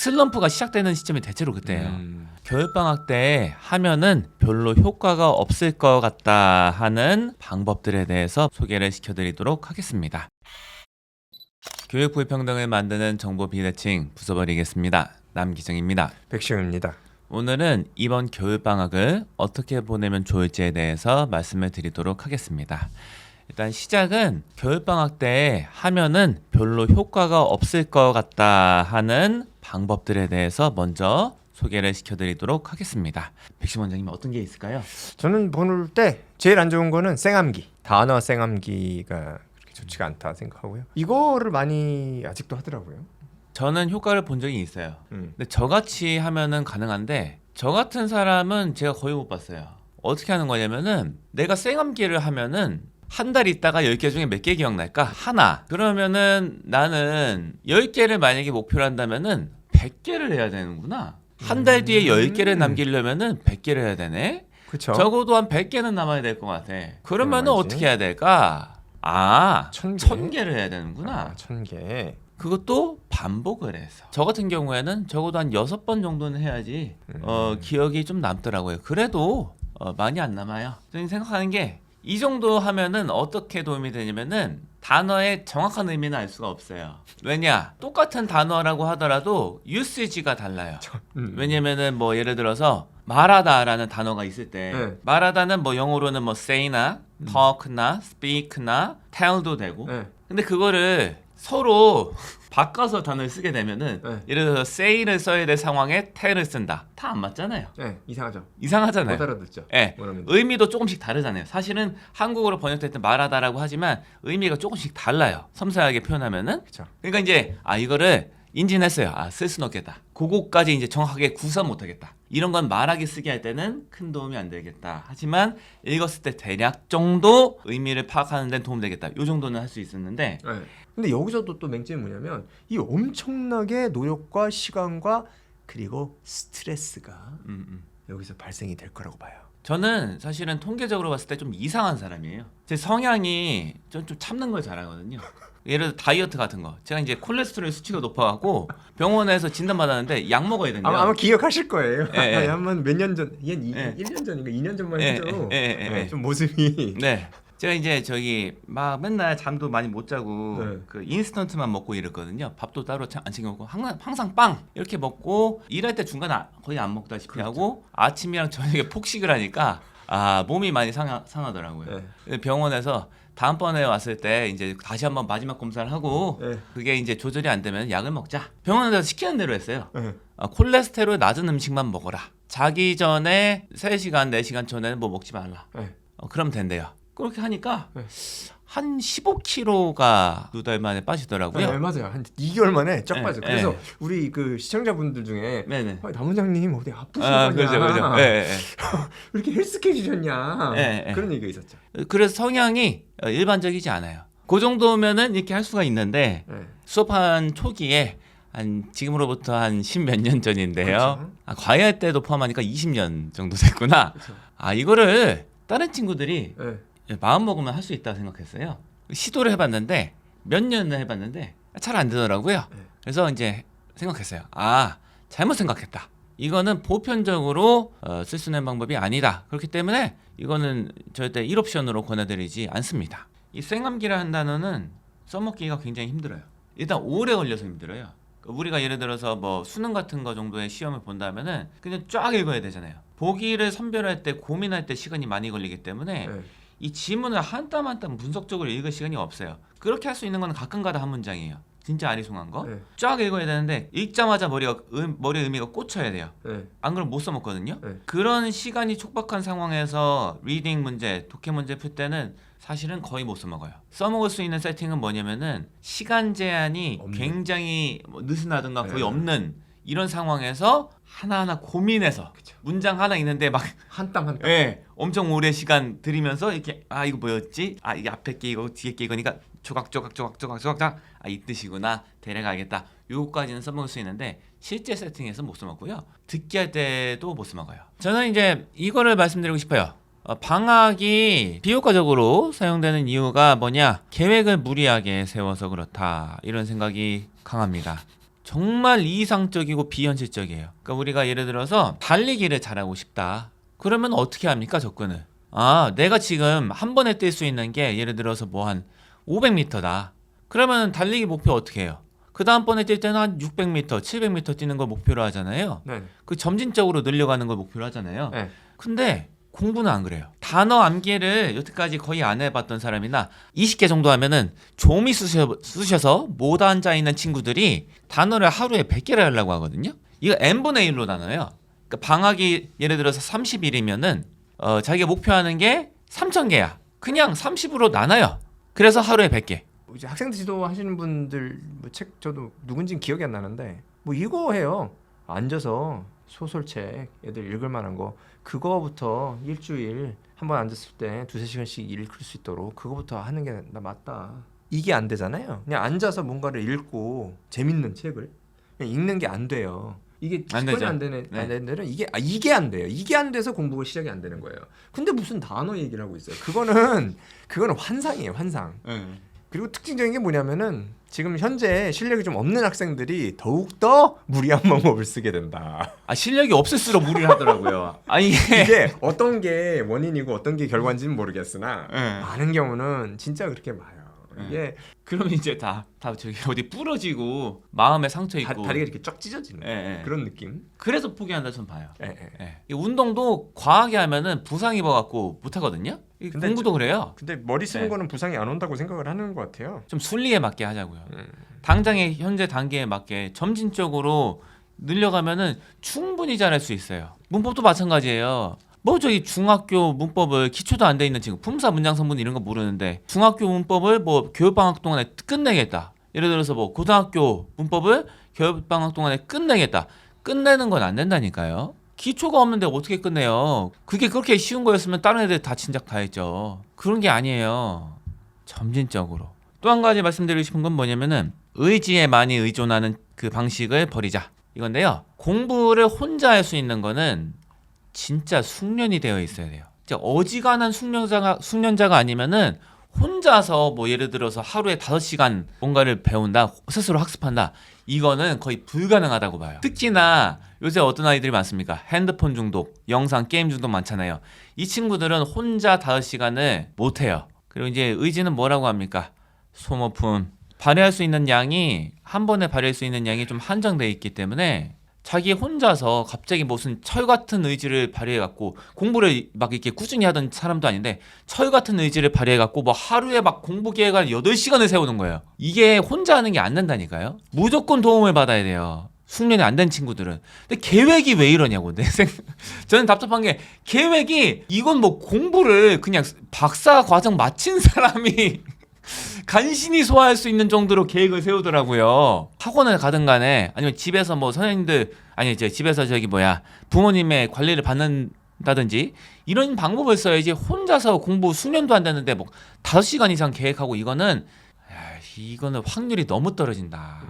슬럼프가 시작되는 시점이 대체로 그때예요. 겨울방학 때 하면은 별로 효과가 없을 것 같다 하는 방법들에 대해서 소개를 시켜드리도록 하겠습니다. 교육 불평등을 만드는 정보 비대칭 부숴버리겠습니다. 남기정입니다. 백시영입니다. 오늘은 이번 겨울방학을 어떻게 보내면 좋을지에 대해서 말씀을 드리도록 하겠습니다. 일단 시작은 겨울방학 때 하면은 별로 효과가 없을 것 같다 하는 방법들에 대해서 먼저 소개를 시켜드리도록 하겠습니다. 백신 원장님 어떤 게 있을까요? 저는 보낼 때 제일 안 좋은 거는 쌩암기. 단어 쌩암기가 그렇게 좋지가 않다 생각하고요. 이거를 많이 아직도 하더라고요. 저는 효과를 본 적이 있어요. 근데 저같이 하면은 가능한데 저 같은 사람은 제가 거의 못 봤어요. 어떻게 하는 거냐면은 내가 쌩암기를 하면은 한 달 있다가 10개 중에 몇 개 기억날까? 하나. 그러면은 나는 10개를 만약에 목표로 한다면은 100개를 해야 되는구나. 한 달 뒤에 10개를 남기려면은 100개를 해야 되네. 그렇죠. 적어도 한 100개는 남아야 될 것 같아. 그러면은 얼마지? 어떻게 해야 될까? 1000개? 1000개를 해야 되는구나. 1000개. 그것도 반복을 해서. 저 같은 경우에는 적어도 한 6번 정도는 해야지 기억이 좀 남더라고요. 그래도 많이 안 남아요. 저는 생각하는 게 이 정도 하면은 어떻게 도움이 되냐면은 단어의 정확한 의미는 알 수가 없어요. 왜냐? 똑같은 단어라고 하더라도 유스지가 달라요. 왜냐면은 뭐 예를 들어서 말하다라는 단어가 있을 때 네. 말하다는 뭐 영어로는 뭐 say나 talk나 speak나 tell도 되고 네. 근데 그거를 서로 바꿔서 단어를 쓰게 되면은 네. 예를 들어서 say를 써야 될 상황에 tell을 쓴다. 다 안 맞잖아요. 네, 이상하죠. 이상하잖아요. 못 알아듣죠. 예. 뭐라면. 의미도 조금씩 다르잖아요. 사실은 한국어로 번역될 때 말하다라고 하지만 의미가 조금씩 달라요. 섬세하게 표현하면은. 그렇죠. 그러니까 이제 이거를 인지했어요. 쓸 수는 없겠다. 그거까지 이제 정확하게 구사 못 하겠다. 이런 건 말하기 쓰기 할 때는 큰 도움이 안 되겠다. 하지만 읽었을 때 대략 정도 의미를 파악하는 데는 도움 되겠다. 요 정도는 할 수 있었는데 네. 근데 여기서도 또 맹점이 뭐냐면 이 엄청나게 노력과 시간과 그리고 스트레스가 여기서 발생이 될 거라고 봐요. 저는 사실은 통계적으로 봤을 때 좀 이상한 사람이에요. 제 성향이 좀 참는 걸 잘하거든요. 예를 들어 다이어트 같은 거. 제가 이제 콜레스테롤 수치가 높아갖고 병원에서 진단받았는데 약 먹어야 된대요. 아마 기억하실 거예요. 예. 한번 몇 년 전, 예. 1년 전인가 2년 전만 예, 해도 예. 좀 모습이 네. 제가 이제 저기 막 맨날 잠도 많이 못 자고 네. 그 인스턴트만 먹고 이랬거든요. 밥도 따로 안 챙겨 먹고 항상 빵 이렇게 먹고 일할 때 중간에 거의 안 먹다시피 그렇죠. 하고 아침이랑 저녁에 폭식을 하니까 몸이 많이 상하더라고요. 병원에서 다음번에 왔을 때 이제 다시 한번 마지막 검사를 하고 네. 그게 이제 조절이 안 되면 약을 먹자. 병원에서 시키는 대로 했어요. 네. 콜레스테롤 낮은 음식만 먹어라. 자기 전에 3시간, 4시간 전에는 뭐 먹지 말라. 네. 그럼 된대요. 그렇게 하니까 네. 한 15kg가 2달 만에 빠지더라고요. 네, 맞아요. 한 2개월 만에 쫙 네, 빠져. 네. 그래서 우리 그 시청자분들 중에 네네. 남 원장님 어디 아프시냐? 그렇죠. 네. 왜 이렇게 헬스케지셨냐? 네. 그런 얘기가 있었죠. 그래서 성향이 일반적이지 않아요. 그 정도면은 이렇게 할 수가 있는데 네. 수업한 초기에 지금으로부터 한 10몇 년 전인데요. 그렇죠. 과외할 때도 포함하니까 20년 정도 됐구나. 그렇죠. 이거를 다른 친구들이 네. 마음 먹으면 할 수 있다고 생각했어요. 시도를 해봤는데 몇 년을 해봤는데 잘 안 되더라고요. 네. 그래서 이제 생각했어요. 잘못 생각했다. 이거는 보편적으로 쓸 수 있는 방법이 아니다. 그렇기 때문에 이거는 절대 1옵션으로 권해드리지 않습니다. 이 쌩암기라는 단어는 써먹기가 굉장히 힘들어요. 일단 오래 걸려서 힘들어요. 우리가 예를 들어서 뭐 수능 같은 거 정도의 시험을 본다면은 그냥 쫙 읽어야 되잖아요. 보기를 선별할 때 고민할 때 시간이 많이 걸리기 때문에 네. 이 지문을 한 땀 한 땀 분석적으로 읽을 시간이 없어요. 그렇게 할 수 있는 건 가끔가다 한 문장이에요. 진짜 아리송한 거. 네. 쫙 읽어야 되는데 읽자마자 머리에 의미가 꽂혀야 돼요. 네. 안 그러면 못 써먹거든요. 네. 그런 시간이 촉박한 상황에서 리딩 문제, 독해 문제 풀 때는 사실은 거의 못 써먹어요. 써먹을 수 있는 세팅은 뭐냐면은 시간 제한이 없는. 굉장히 느슨하든가 거의 네. 없는 이런 상황에서 하나하나 고민해서 그쵸. 문장 하나 있는데 막 한 땀 한 땀. 엄청 오래 시간 들이면서 이렇게 이거 뭐였지? 이게 앞에 게 이거 뒤에 게 이거니까 조각조각 이 뜻이구나. 대략 알겠다. 요거까지는 써먹을 수 있는데 실제 세팅에서 못 써먹고요. 듣기 할 때도 못 써먹어요. 저는 이제 이거를 말씀드리고 싶어요. 방학이 비효과적으로 사용되는 이유가 뭐냐? 계획을 무리하게 세워서 그렇다. 이런 생각이 강합니다. 정말 이상적이고 비현실적이에요. 그러니까 우리가 예를 들어서 달리기를 잘하고 싶다. 그러면 어떻게 합니까? 접근을. 내가 지금 한 번에 뛸 수 있는 게 예를 들어서 뭐 한 500m다. 그러면 달리기 목표 어떻게 해요? 그 다음번에 뛸 때는 한 600m, 700m 뛰는 걸 목표로 하잖아요. 네. 그 점진적으로 늘려가는 걸 목표로 하잖아요. 네. 근데 공부는 안 그래요. 단어 암기를 여태까지 거의 안 해봤던 사람이나 20개 정도 하면은 좀이 쑤셔서 못 앉아있는 친구들이 단어를 하루에 100개를 하려고 하거든요. 이거 n분의 1로 나눠요. 그러니까 방학이 예를 들어서 30일이면은 자기가 목표하는 게 3,000개야. 그냥 30으로 나눠요. 그래서 하루에 100개. 이제 학생들 지도하시는 분들 뭐 책 저도 누군지는 기억이 안 나는데 뭐 이거 해요. 앉아서 소설책 애들 읽을 만한 거 그거부터 일주일 한번 앉았을 때 2-3시간씩 읽을 수 있도록 그거부터 하는 게 나 맞다. 이게 안 되잖아요. 그냥 앉아서 뭔가를 읽고 재밌는 책을 그냥 읽는 게 안 돼요. 이게 안 습관이 되죠. 안 되는 네. 안 되는 데는 이게 안 돼요. 이게 안 돼서 공부가 시작이 안 되는 거예요. 근데 무슨 단어 얘기를 하고 있어요. 그거는 환상이에요, 환상. 그리고 특징적인 게 뭐냐면은 지금 현재 실력이 좀 없는 학생들이 더욱더 무리한 방법을 쓰게 된다. 실력이 없을수록 무리를 하더라고요. 이게 어떤 게 원인이고 어떤 게 결과인지는 모르겠으나 네. 많은 경우는 진짜 그렇게 봐요. 이게 그럼 이제 다 저기 어디 부러지고 마음에 상처 있고 다리가 이렇게 쫙 찢어지는 예. 그런 느낌. 그래서 포기한다 전 봐요. 예. 이 운동도 과하게 하면은 부상 입어갖고 못 하거든요. 근데 공부도 그래요. 근데 머리 쓰는 네. 거는 부상이 안 온다고 생각을 하는 것 같아요. 좀 순리에 맞게 하자고요. 당장의 현재 단계에 맞게 점진적으로 늘려가면은 충분히 잘할 수 있어요. 문법도 마찬가지예요. 뭐 저기 중학교 문법을 기초도 안 돼 있는 친구 품사 문장 성분 이런 거 모르는데 중학교 문법을 뭐 교육방학 동안에 끝내겠다. 예를 들어서 뭐 고등학교 문법을 교육방학 동안에 끝내겠다. 끝내는 건 안 된다니까요. 기초가 없는데 어떻게 끝내요? 그게 그렇게 쉬운 거였으면 다른 애들 다 진작 다 했죠. 그런 게 아니에요. 점진적으로. 또 한 가지 말씀드리고 싶은 건 뭐냐면은 의지에 많이 의존하는 그 방식을 버리자. 이건데요. 공부를 혼자 할 수 있는 거는 진짜 숙련이 되어 있어야 돼요. 진짜 어지간한 숙련자가 아니면은 혼자서 뭐 예를 들어서 하루에 5시간 뭔가를 배운다, 스스로 학습한다. 이거는 거의 불가능하다고 봐요. 특히나 요새 어떤 아이들이 많습니까? 핸드폰 중독, 영상, 게임 중독 많잖아요. 이 친구들은 혼자 5시간을 못해요. 그리고 이제 의지는 뭐라고 합니까? 소모품. 발휘할 수 있는 양이 한 번에 발휘할 수 있는 양이 좀 한정되어 있기 때문에 자기 혼자서 갑자기 무슨 철 같은 의지를 발휘해갖고 공부를 막 이렇게 꾸준히 하던 사람도 아닌데 철 같은 의지를 발휘해갖고 뭐 하루에 막 공부 계획을 8시간을 세우는 거예요. 이게 혼자 하는 게 안 된다니까요. 무조건 도움을 받아야 돼요. 숙련이 안 된 친구들은. 근데 계획이 왜 이러냐고 저는 답답한 게 계획이 이건 뭐 공부를 그냥 박사 과정 마친 사람이 간신히 소화할 수 있는 정도로 계획을 세우더라고요. 학원을 가든 간에 아니면 집에서 뭐 선생님들 아니 이제 집에서 부모님의 관리를 받는다든지 이런 방법을 써야지 혼자서 공부 숙련도 안 되는데 뭐 5시간 이상 계획하고 이거는 확률이 너무 떨어진다.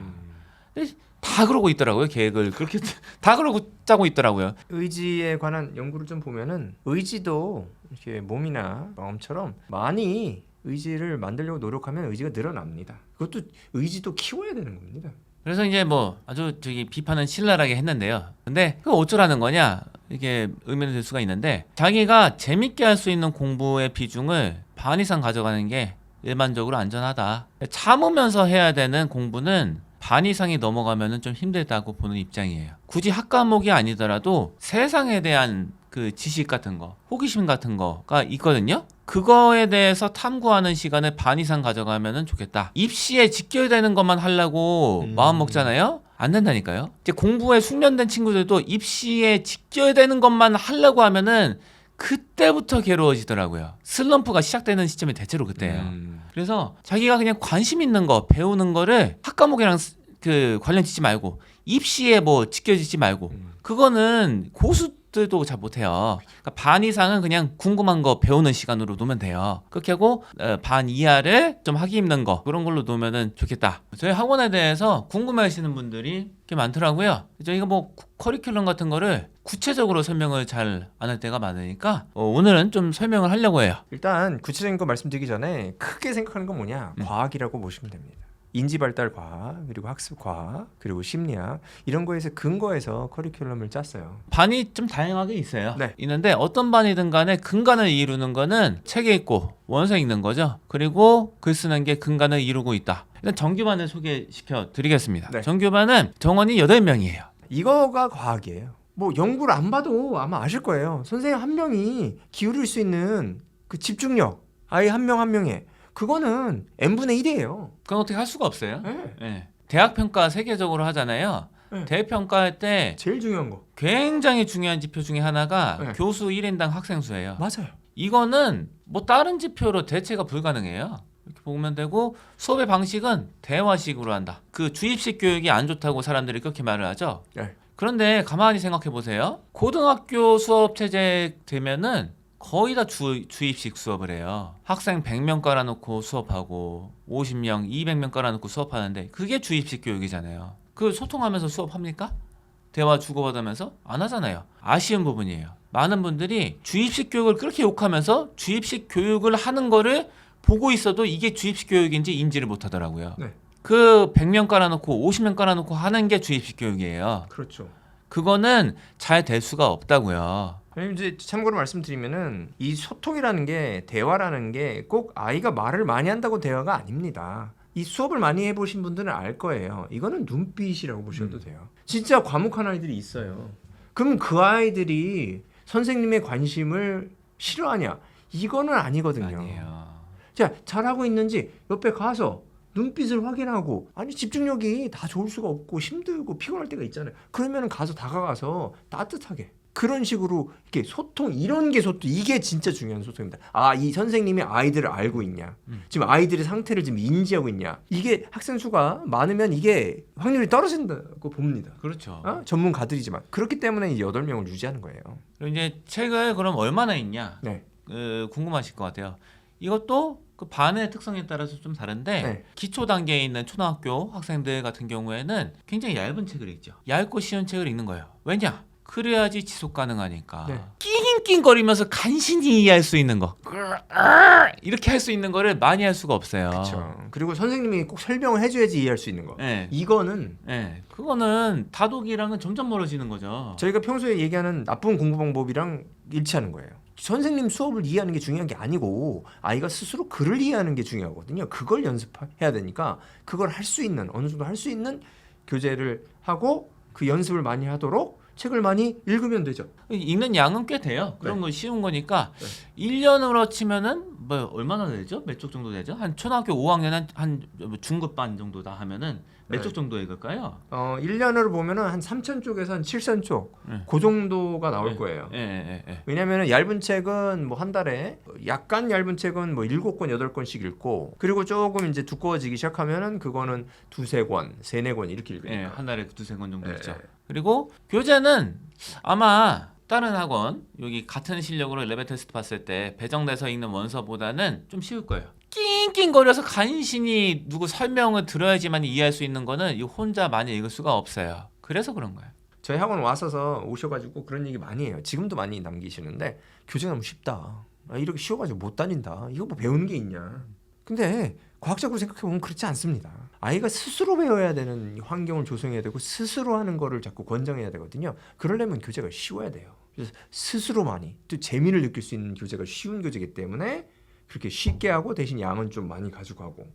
근데 다 그러고 있더라고요. 계획을 그렇게 다 그러고 짜고 있더라고요. 의지에 관한 연구를 좀 보면은 의지도 이렇게 몸이나 마음처럼 많이 의지를 만들려고 노력하면 의지가 늘어납니다. 그것도 의지도 키워야 되는 겁니다. 그래서 이제 뭐 아주 비판은 신랄하게 했는데요. 근데 그거 어쩌라는 거냐? 이게 의미는 될 수가 있는데 자기가 재밌게 할 수 있는 공부의 비중을 반 이상 가져가는 게 일반적으로 안전하다. 참으면서 해야 되는 공부는 반 이상이 넘어가면은 좀 힘들다고 보는 입장이에요. 굳이 학과목이 아니더라도 세상에 대한 그 지식 같은 거, 호기심 같은 거가 있거든요. 그거에 대해서 탐구하는 시간을 반 이상 가져가면은 좋겠다. 입시에 직결되는 것만 하려고 마음 먹잖아요. 안 된다니까요. 이제 공부에 숙련된 친구들도 입시에 직결되는 것만 하려고 하면은 그때부터 괴로워지더라고요. 슬럼프가 시작되는 시점이 대체로 그때예요. 그래서 자기가 그냥 관심 있는 거 배우는 거를 학과목이랑 그 관련 짓지 말고 입시에 뭐 직결짓지 말고 그거는 고수들도 잘 못해요. 그러니까 반 이상은 그냥 궁금한 거 배우는 시간으로 놓으면 돼요. 그렇게 하고 반 이하를 좀 하기 힘든 거 그런 걸로 놓으면 좋겠다. 저희 학원에 대해서 궁금해하시는 분들이 꽤 많더라고요. 저희가 뭐 커리큘럼 같은 거를 구체적으로 설명을 잘 안 할 때가 많으니까 오늘은 좀 설명을 하려고 해요. 일단 구체적인 거 말씀드리기 전에 크게 생각하는 건 뭐냐? 과학이라고 보시면 됩니다. 인지발달과학, 그리고 학습과학, 그리고 심리학 이런 거에서 근거해서 커리큘럼을 짰어요. 반이 좀 다양하게 있어요. 네. 있는데 어떤 반이든 간에 근간을 이루는 거는 책에 있고 원서 읽는 거죠. 그리고 글 쓰는 게 근간을 이루고 있다. 일단 정규반을 소개시켜 드리겠습니다. 네. 정규반은 정원이 8명이에요. 이거가 과학이에요. 뭐 연구를 안 봐도 아마 아실 거예요. 선생님 한 명이 기울일 수 있는 그 집중력, 아이 한 명 한 명에 그거는 n분의 1이에요. 그건 어떻게 할 수가 없어요. 네. 예. 대학 평가 세계적으로 하잖아요. 네. 대평가할 때 제일 중요한 거. 굉장히 중요한 지표 중에 하나가 네. 교수 1인당 학생 수예요. 맞아요. 이거는 뭐 다른 지표로 대체가 불가능해요. 이렇게 보면 되고 수업의 방식은 대화식으로 한다. 그 주입식 교육이 안 좋다고 사람들이 그렇게 말을 하죠. 네. 그런데 가만히 생각해 보세요. 고등학교 수업 체제 되면은 거의 다 주입식 수업을 해요. 학생 100명 깔아놓고 수업하고 50명, 200명 깔아놓고 수업하는데 그게 주입식 교육이잖아요. 그 소통하면서 수업합니까? 대화 주고받으면서? 안 하잖아요. 아쉬운 부분이에요. 많은 분들이 주입식 교육을 그렇게 욕하면서 주입식 교육을 하는 거를 보고 있어도 이게 주입식 교육인지 인지를 못 하더라고요. 네. 그 100명 깔아놓고 50명 깔아놓고 하는 게 주입식 교육이에요. 그렇죠. 그거는 잘 될 수가 없다고요. 이제 참고로 말씀드리면은 이 소통이라는 게 대화라는 게 꼭 아이가 말을 많이 한다고 대화가 아닙니다. 이 수업을 많이 해보신 분들은 알 거예요. 이거는 눈빛이라고 보셔도 돼요. 진짜 과묵한 아이들이 있어요. 그럼 그 아이들이 선생님의 관심을 싫어하냐? 이거는 아니거든요. 아니에요. 자, 잘하고 있는지 옆에 가서 눈빛을 확인하고, 아니 집중력이 다 좋을 수가 없고 힘들고 피곤할 때가 있잖아요. 그러면 가서 다가가서 따뜻하게 그런 식으로 이렇게 소통, 이런 게 소통, 이게 진짜 중요한 소통입니다. 아, 이 선생님이 아이들을 알고 있냐, 지금 아이들의 상태를 지금 인지하고 있냐. 이게 학생 수가 많으면 이게 확률이 떨어진다고 봅니다. 그렇죠. 전문가들이지만 그렇기 때문에 이 8명을 유지하는 거예요. 그리고 이제 책을 그럼 얼마나 읽냐? 네. 궁금하실 것 같아요. 이것도 그 반의 특성에 따라서 좀 다른데 네. 기초 단계에 있는 초등학교 학생들 같은 경우에는 굉장히 얇은 책을 읽죠. 얇고 쉬운 책을 읽는 거예요. 왜냐? 그래야지 지속 가능하니까. 네. 낑낑거리면서 간신히 이해할 수 있는 거. 이렇게 할 수 있는 거를 많이 할 수가 없어요. 그렇죠. 그리고 선생님이 꼭 설명을 해줘야지 이해할 수 있는 거. 네. 이거는 그거는 다독이랑은 점점 멀어지는 거죠. 저희가 평소에 얘기하는 나쁜 공부 방법이랑 일치하는 거예요. 선생님 수업을 이해하는 게 중요한 게 아니고 아이가 스스로 글을 이해하는 게 중요하거든요. 그걸 연습해야 되니까 그걸 할 수 있는, 어느 정도 할 수 있는 교재를 하고 그 연습을 많이 하도록 책을 많이 읽으면 되죠. 읽는 양은 꽤 돼요. 그런 거 쉬운 거니까 1년으로 치면은 뭐 얼마나 되죠? 몇 쪽 정도 되죠? 한 초등학교 5학년 한 중급반 정도 다 하면은 몇 쪽 정도 읽을까요? 1년으로 보면은 한 3,000쪽에서 한 7,000쪽 네. 그 정도가 나올 거예요. 왜냐면은 얇은 책은 뭐 한 달에, 약간 얇은 책은 뭐 7권, 8권씩 읽고, 그리고 조금 이제 두꺼워지기 시작하면은 그거는 2-3권, 3-4권 이렇게 읽으니까. 한 달에 2-3권 정도 네. 있죠. 그리고 교재는 아마 다른 학원 여기 같은 실력으로 레벨 테스트 봤을 때 배정돼서 읽는 원서보다는 좀 쉬울 거예요. 낑낑거려서 간신히 누구 설명을 들어야지만 이해할 수 있는 거는 이 혼자 많이 읽을 수가 없어요. 그래서 그런 거예요. 저희 학원 와서서 오셔가지고 그런 얘기 많이 해요. 지금도 많이 남기시는데 교재가 너무 쉽다. 이렇게 쉬워가지고 못 다닌다. 이거 뭐 배우는 게 있냐. 근데 과학적으로 생각해보면 그렇지 않습니다. 아이가 스스로 배워야 되는 환경을 조성해야 되고 스스로 하는 거를 자꾸 권장해야 되거든요. 그러려면 교재가 쉬워야 돼요. 그래서 스스로 많이 또 재미를 느낄 수 있는 교재가 쉬운 교재이기 때문에 그렇게 쉽게 하고 대신 양은 좀 많이 가지고 하고,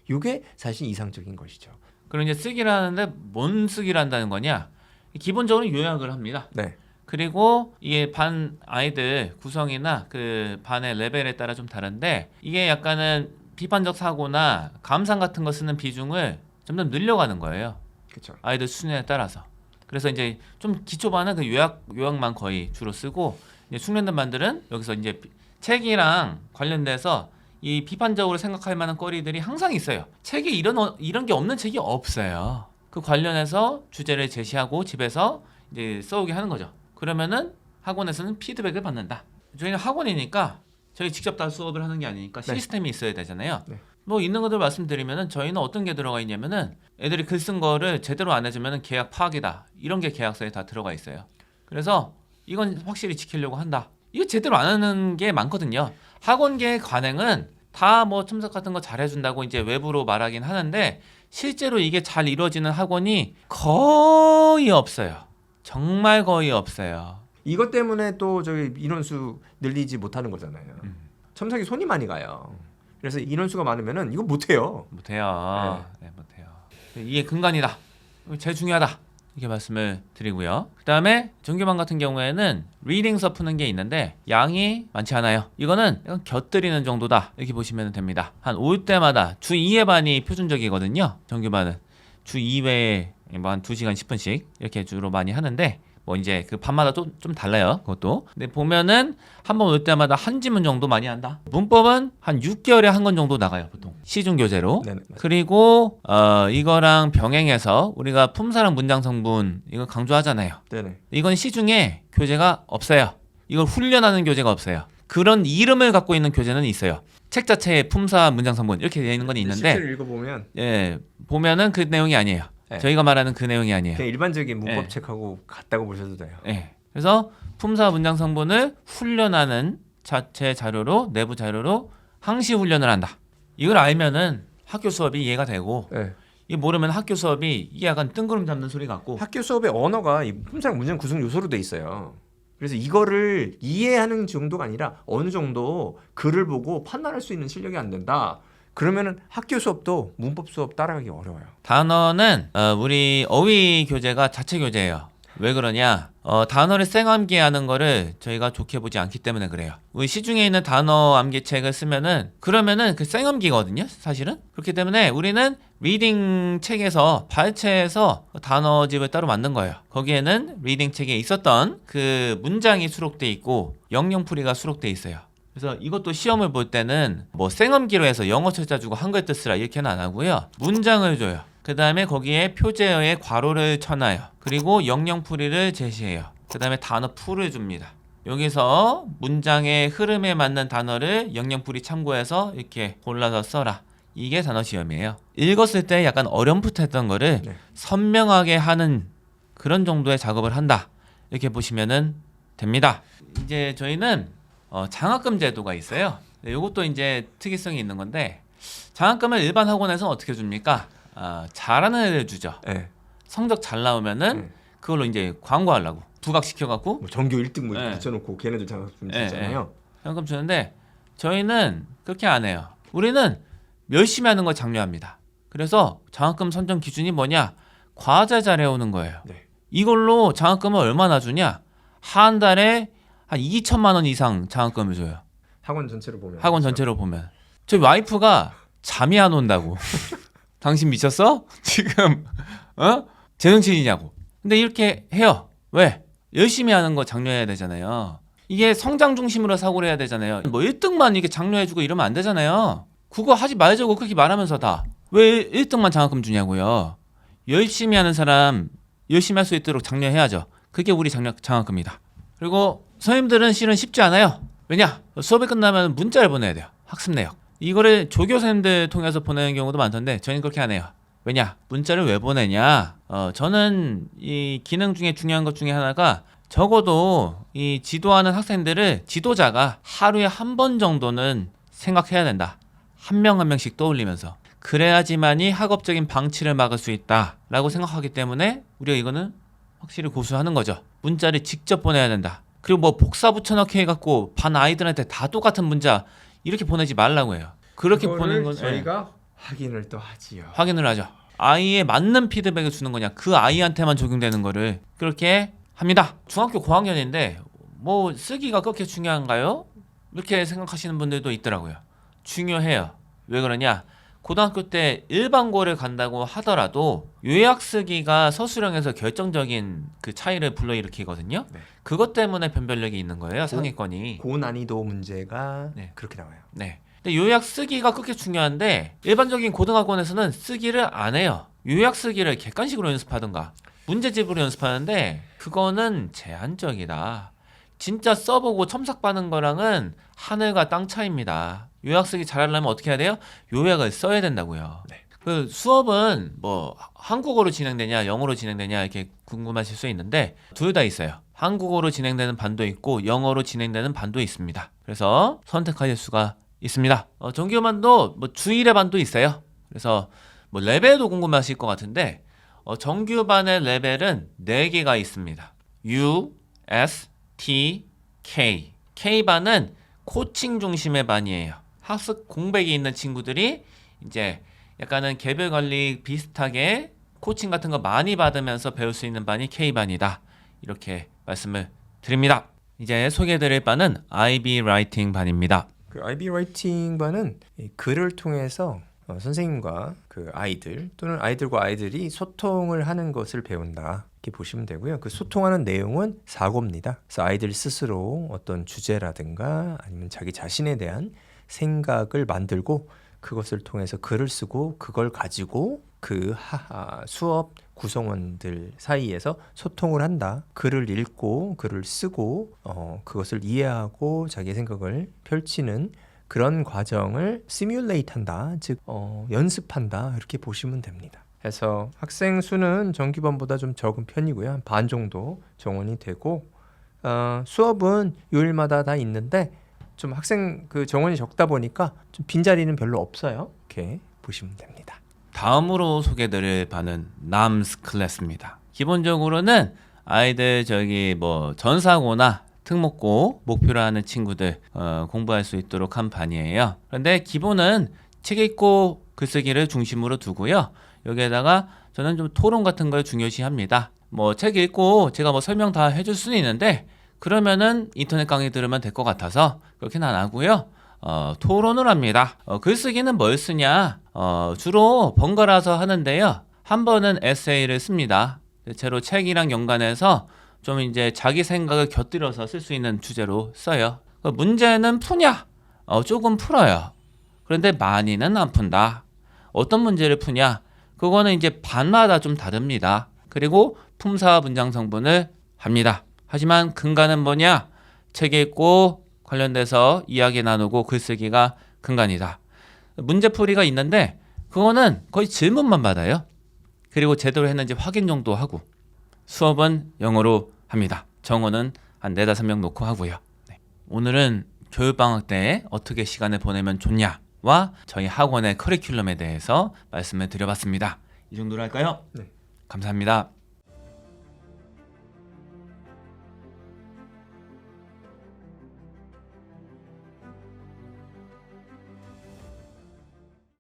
이게 사실 이상적인 것이죠. 그리고 이제 쓰기를 하는데 뭔 쓰기를 한다는 거냐? 기본적으로 요약을 합니다. 네. 그리고 이게 반 아이들 구성이나 그 반의 레벨에 따라 좀 다른데 이게 약간은 비판적 사고나 감상 같은 거 쓰는 비중을 점점 늘려가는 거예요. 그렇죠. 아이들 수준에 따라서. 그래서 이제 좀 기초반은 그 요약만 거의 주로 쓰고, 이제 숙련된 반들은 여기서 이제 책이랑 관련돼서 이 비판적으로 생각할 만한 거리들이 항상 있어요. 책에 이런 게 없는 책이 없어요. 그 관련해서 주제를 제시하고 집에서 이제 써오게 하는 거죠. 그러면은 학원에서는 피드백을 받는다. 저희는 학원이니까 저희 직접 다 수업을 하는 게 아니니까 네. 시스템이 있어야 되잖아요. 네. 뭐 있는 것들 말씀드리면은 저희는 어떤 게 들어가 있냐면은 애들이 글 쓴 거를 제대로 안 해주면은 계약 파악이다. 이런 게 계약서에 다 들어가 있어요. 그래서 이건 확실히 지키려고 한다. 이거 제대로 안 하는 게 많거든요. 학원계 관행은 다 뭐 첨삭 같은 거 잘해준다고 이제 외부로 말하긴 하는데 실제로 이게 잘 이루어지는 학원이 거의 없어요. 정말 거의 없어요. 이것 때문에 또 저기 인원수 늘리지 못하는 거잖아요. 첨삭이 손이 많이 가요. 그래서 인원수가 많으면은 이거 못해요. 못해요. 네, 못해요. 이게 근간이다. 제일 중요하다. 이렇게 말씀을 드리고요. 그 다음에 정규반 같은 경우에는 리딩서 푸는 게 있는데 양이 많지 않아요. 이거는 약간 곁들이는 정도다. 이렇게 보시면 됩니다. 한 올 때마다 주 2회 반이 표준적이거든요. 정규반은 주 2회에 뭐 한 2시간 10분씩 이렇게 주로 많이 하는데 뭐 이제 그 반마다 좀 달라요. 그것도. 근데 보면은 한 번 올 때마다 한 지문 정도 많이 한다. 문법은 한 6개월에 한 권 정도 나가요, 보통. 시중 교재로. 네네. 그리고 이거랑 병행해서 우리가 품사랑 문장 성분 이거 강조하잖아요. 네네. 이건 시중에 교재가 없어요. 이걸 훈련하는 교재가 없어요. 그런 이름을 갖고 있는 교재는 있어요. 책 자체에 품사 문장 성분 이렇게 되어 있는 건 있는데 실제로 읽어보면 예, 보면은 그 내용이 아니에요. 네. 저희가 말하는 그 내용이 아니에요. 그냥 일반적인 문법 네. 책하고 같다고 보셔도 돼요. 예. 그래서 품사 문장 성분을 훈련하는 자체 자료로 내부 자료로 항시 훈련을 한다. 이걸 알면은 학교 수업이 이해가 되고 네. 이 모르면 학교 수업이 이게 약간 뜬구름 잡는 소리 같고 학교 수업의 언어가 이 품상 문장 구성 요소로 돼 있어요. 그래서 이거를 이해하는 정도가 아니라 어느 정도 글을 보고 판단할 수 있는 실력이 안 된다. 그러면은 학교 수업도 문법 수업 따라가기 어려워요. 단어는 우리 어휘 교재가 자체 교재예요. 왜 그러냐? 단어를 생암기하는 거를 저희가 좋게 보지 않기 때문에 그래요. 우리 시중에 있는 단어 암기책을 쓰면은 그러면은 그 생암기거든요, 사실은. 그렇기 때문에 우리는 리딩 책에서 발췌해서 단어집을 따로 만든 거예요. 거기에는 리딩 책에 있었던 그 문장이 수록돼 있고 영영풀이가 수록돼 있어요. 그래서 이것도 시험을 볼 때는 뭐 생엄기로 해서 영어 철자 주고 한글 뜻 쓰라 이렇게는 안 하고요. 문장을 줘요. 그 다음에 거기에 표제어의 괄호를 쳐놔요. 그리고 영영풀이를 제시해요. 그 다음에 단어 풀을 줍니다. 여기서 문장의 흐름에 맞는 단어를 영영풀이 참고해서 이렇게 골라서 써라. 이게 단어 시험이에요. 읽었을 때 약간 어렴풋했던 거를 네. 선명하게 하는 그런 정도의 작업을 한다. 이렇게 보시면은 됩니다. 이제 저희는 장학금 제도가 있어요. 이것도 이제 특이성이 있는 건데 장학금을 일반 학원에서는 어떻게 줍니까? 잘하는 애들 주죠. 네. 성적 잘 나오면은 그걸로 이제 광고하려고 부각시켜갖고 뭐 전교 1등 뭐 이렇게 네. 붙여놓고 걔네들 장학금 네, 주잖아요. 장학금 주는데 저희는 그렇게 안 해요. 우리는 열심히 하는 걸 장려합니다. 그래서 장학금 선정 기준이 뭐냐? 과제 잘해오는 거예요. 네. 이걸로 장학금을 얼마나 주냐? 한 달에 한 2천만 원 이상 장학금을 줘요. 학원 전체로 보면. 학원 전체로 보면. 저희 와이프가 잠이 안 온다고. 당신 미쳤어? 지금 제정신이냐고. 근데 이렇게 해요. 왜? 열심히 하는 거 장려해야 되잖아요. 이게 성장 중심으로 사고를 해야 되잖아요. 뭐 1등만 이렇게 장려해주고 이러면 안 되잖아요. 그거 하지 말자고 그렇게 말하면서 다. 왜 1등만 장학금 주냐고요. 열심히 하는 사람 열심히 할 수 있도록 장려해야죠. 그게 우리 장학금이다. 그리고 선생님들은 실은 쉽지 않아요. 왜냐? 수업이 끝나면 문자를 보내야 돼요. 학습 내역. 이거를 조교선생님들 통해서 보내는 경우도 많던데 저희는 그렇게 안 해요. 왜냐? 문자를 왜 보내냐? 저는 이 기능 중에 중요한 것 중에 하나가 적어도 이 지도하는 학생들을 지도자가 하루에 한 번 정도는 생각해야 된다. 한 명 한 명씩 떠올리면서. 그래야지만이 학업적인 방치를 막을 수 있다라고 생각하기 때문에 우리가 이거는 확실히 고수하는 거죠. 문자를 직접 보내야 된다. 그리고 뭐 복사 붙여넣기 해갖고 반 아이들한테 다 똑같은 문자 이렇게 보내지 말라고 해요. 그렇게 보내는 건 저희가 확인을 또 하지요. 확인을 하죠. 아이에 맞는 피드백을 주는 거냐, 그 아이한테만 적용되는 거를 그렇게 합니다. 중학교 고학년인데 뭐 쓰기가 그렇게 중요한가요? 이렇게 생각하시는 분들도 있더라고요. 중요해요. 왜 그러냐? 고등학교 때 일반고를 간다고 하더라도 요약 쓰기가 서술형에서 결정적인 그 차이를 불러일으키거든요. 네. 그것 때문에 변별력이 있는 거예요. 상위권이. 고난이도 문제가 네. 그렇게 나와요. 네. 근데 요약 쓰기가 그렇게 중요한데 일반적인 고등학원에서는 쓰기를 안 해요. 요약 쓰기를 객관식으로 연습하든가 문제집으로 연습하는데 그거는 제한적이다. 진짜 써보고 첨삭받는 거랑은 하늘과 땅 차이입니다. 요약 쓰기 잘하려면 어떻게 해야 돼요? 요약을 써야 된다고요. 네. 그 수업은 뭐 한국어로 진행되냐 영어로 진행되냐 이렇게 궁금하실 수 있는데 둘 다 있어요. 한국어로 진행되는 반도 있고 영어로 진행되는 반도 있습니다. 그래서 선택하실 수가 있습니다. 정규반도 뭐 주 1회 반도 있어요. 그래서 뭐 레벨도 궁금하실 것 같은데 정규반의 레벨은 4개가 있습니다. U, S, T, K. K반은 코칭 중심의 반이에요. 학습 공백이 있는 친구들이 이제 약간은 개별 관리 비슷하게 코칭 같은 거 많이 받으면서 배울 수 있는 반이 K반이다. 이렇게 말씀을 드립니다. 이제 소개해드릴 반은 IB 라이팅 반입니다. 그 IB 라이팅 반은 이 글을 통해서 선생님과 그 아이들 또는 아이들과 아이들이 소통을 하는 것을 배운다. 이렇게 보시면 되고요. 그 소통하는 내용은 사고입니다. 그래서 아이들 스스로 어떤 주제라든가 아니면 자기 자신에 대한 생각을 만들고 그것을 통해서 글을 쓰고 그걸 가지고 그 수업 구성원들 사이에서 소통을 한다. 글을 읽고 글을 쓰고 그것을 이해하고 자기의 생각을 펼치는 그런 과정을 시뮬레이트 한다. 즉 연습한다. 이렇게 보시면 됩니다. 그래서 학생 수는 정규반보다 좀 적은 편이고요. 한 반 정도 정원이 되고 수업은 요일마다 다 있는데 좀 학생 그 정원이 적다 보니까 좀 빈자리는 별로 없어요. 이렇게 보시면 됩니다. 다음으로 소개드릴 반은 남스 클래스입니다. 기본적으로는 아이들 뭐 전사고나 특목고 목표로 하는 친구들 공부할 수 있도록 한 반이에요. 그런데 기본은 책 읽고 글쓰기를 중심으로 두고요. 여기에다가 저는 좀 토론 같은 걸 중요시합니다. 뭐 책 읽고 제가 뭐 설명 다 해줄 수는 있는데 그러면은 인터넷 강의 들으면 될 것 같아서 그렇게는 안 하고요. 토론을 합니다. 글쓰기는 뭘 쓰냐? 주로 번갈아서 하는데요. 한 번은 에세이를 씁니다. 대체로 책이랑 연관해서 좀 이제 자기 생각을 곁들여서 쓸 수 있는 주제로 써요. 문제는 푸냐? 조금 풀어요. 그런데 많이는 안 푼다. 어떤 문제를 푸냐? 그거는 이제 반마다 좀 다릅니다. 그리고 품사 문장 성분을 합니다. 하지만 근간은 뭐냐? 책 읽고 관련돼서 이야기 나누고 글쓰기가 근간이다. 문제풀이가 있는데 그거는 거의 질문만 받아요. 그리고 제대로 했는지 확인 정도 하고 수업은 영어로 합니다. 정원은 한 4-5명 놓고 하고요. 네. 오늘은 교육방학 때 어떻게 시간을 보내면 좋냐와 저희 학원의 커리큘럼에 대해서 말씀을 드려봤습니다. 이 정도로 할까요? 네. 감사합니다.